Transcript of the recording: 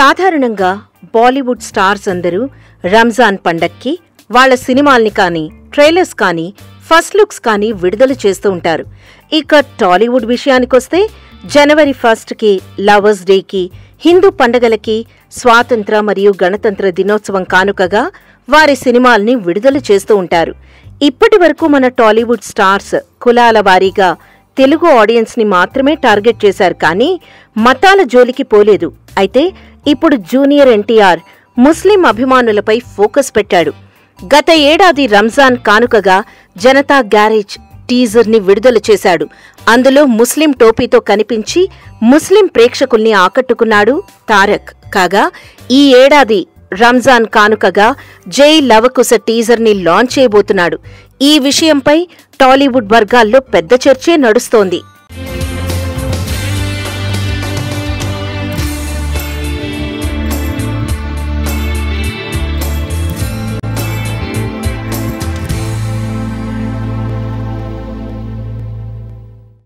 సాధారణంగా Bollywood stars అందరూ రంజాన్ పండక్కి వాళ్ల సినిమాల్ని కానీ ట్రైలర్స్ కానీ ఫస్ట్ లుక్స్ కానీ విడుదల చేస్తూ ఉంటారు. ఇక టాలీవుడ్ విషయానికొస్తే జనవరి 1కి లవర్స్ డేకి, హిందూ పండగలకి, స్వాతంత్ర మరియు గణతంత్ర దినోత్సవం కానుకగా వారి సినిమాల్ని విడుదల చేస్తూ ఉంటారు. ఇప్పటి వరకు మన టాలీవుడ్ స్టార్స్ కులాల వారీగా తెలుగు ఆడియన్స్ ని మాత్రమే టార్గెట్ చేశారు, కానీ మతాల జోలికి పోలేదు. అయితే ఇప్పుడు జూనియర్ ఎన్టీఆర్ ముస్లిం అభిమానులపై ఫోకస్ పెట్టాడు. గత ఏడాది రంజాన్ కానుకగా జనతా గ్యారేజ్ టీజర్ ని విడుదల చేశాడు. అందులో ముస్లిం టోపీతో కనిపించి ముస్లిం ప్రేక్షకుల్ని ఆకట్టుకున్నాడు తారక్. కాగా ఈ ఏడాది రంజాన్ కానుకగా జై లవకుశ టీజర్ ని లాంచ్ చేయబోతున్నాడు. ఈ విషయంపై టాలీవుడ్ వర్గాల్లో పెద్ద చర్చే నడుస్తోంది.